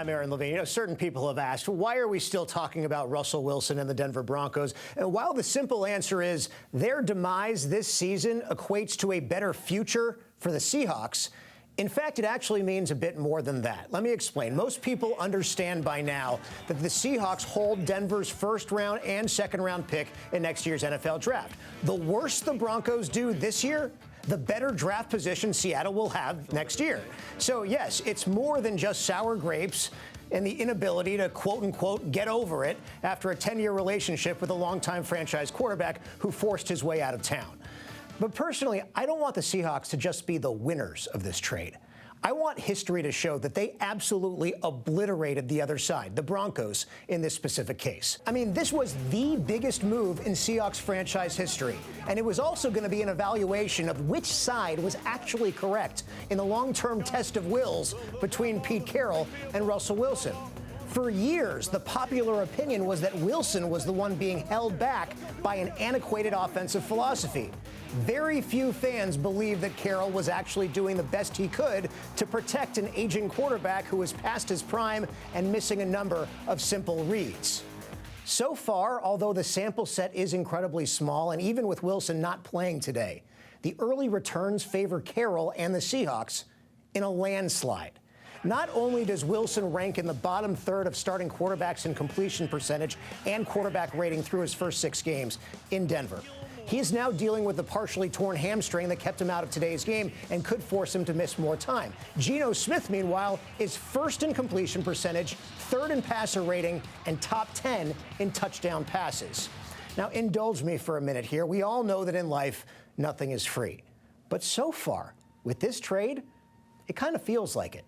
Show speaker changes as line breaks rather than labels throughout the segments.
I'm Aaron Levine. You know, certain people have asked, why are we still talking about Russell Wilson and the Denver Broncos? And while the simple answer is their demise this season equates to a better future for the Seahawks, in fact, it actually means a bit more than that. Let me explain. Most people understand by now that the Seahawks hold Denver's first-round and second-round pick in next year's NFL draft. The worse the Broncos do this year, the better draft position Seattle will have next year. So, yes, it's more than just sour grapes and the inability to, quote-unquote, get over it after a 10-year relationship with a longtime franchise quarterback who forced his way out of town. But personally, I don't want the Seahawks to just be the winners of this trade. I want history to show that they absolutely obliterated the other side, the Broncos, in this specific case. I mean, this was the biggest move in Seahawks franchise history, and it was also going to be an evaluation of which side was actually correct in the long-term test of wills between Pete Carroll and Russell Wilson. For years, the popular opinion was that Wilson was the one being held back by an antiquated offensive philosophy. Very few fans believe that Carroll was actually doing the best he could to protect an aging quarterback who was past his prime and missing a number of simple reads. So far, although the sample set is incredibly small, and even with Wilson not playing today, the early returns favor Carroll and the Seahawks in a landslide. Not only does Wilson rank in the bottom third of starting quarterbacks in completion percentage and quarterback rating through his first 6 games in Denver, he is now dealing with the partially torn hamstring that kept him out of today's game and could force him to miss more time. Geno Smith, meanwhile, is first in completion percentage, third in passer rating, and top 10 in touchdown passes. Now, indulge me for a minute here. We all know that in life, nothing is free. But so far, with this trade, it kind of feels like it.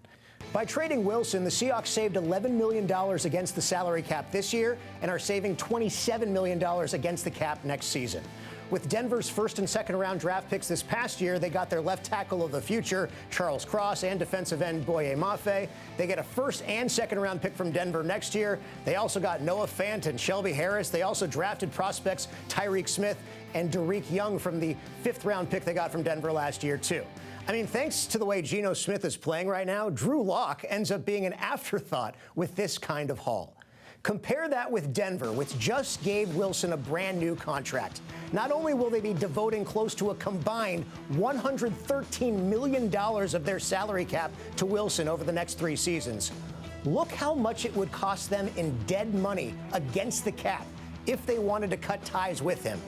By trading Wilson, the Seahawks saved $11 million against the salary cap this year and are saving $27 million against the cap next season. With Denver's first and second round draft picks this past year, they got their left tackle of the future, Charles Cross, and defensive end Boye Mafe. They get a first and second round pick from Denver next year. They also got Noah Fant and Shelby Harris. They also drafted prospects Tyreek Smith and Derek Young from the 5th round pick they got from Denver last year, too. I mean, thanks to the way Geno Smith is playing right now, Drew Lock ends up being an afterthought with this kind of haul. Compare that with Denver, which just gave Wilson a brand new contract. Not only will they be devoting close to a combined $113 million of their salary cap to Wilson over the next 3 seasons, look how much it would cost them in dead money against the cap if they wanted to cut ties with him.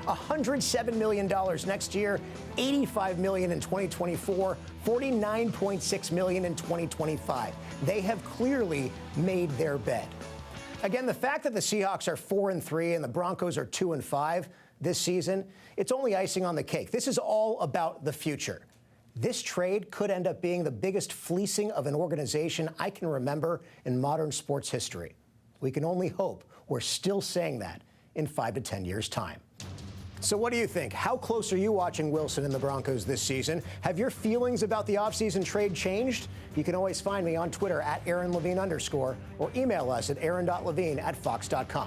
$107 million next year, $85 million in 2024, $49.6 million in 2025. They have clearly made their bed. Again, the fact that the Seahawks are 4-3 and the Broncos are 2-5 this season, it's only icing on the cake. This is all about the future. This trade could end up being the biggest fleecing of an organization I can remember in modern sports history. We can only hope we're still saying that in 5 to 10 years' time. So what do you think? How close are you watching Wilson and the Broncos this season? Have your feelings about the offseason trade changed? You can always find me on Twitter at @AaronLevine_ or email us at aaron.levine@fox.com.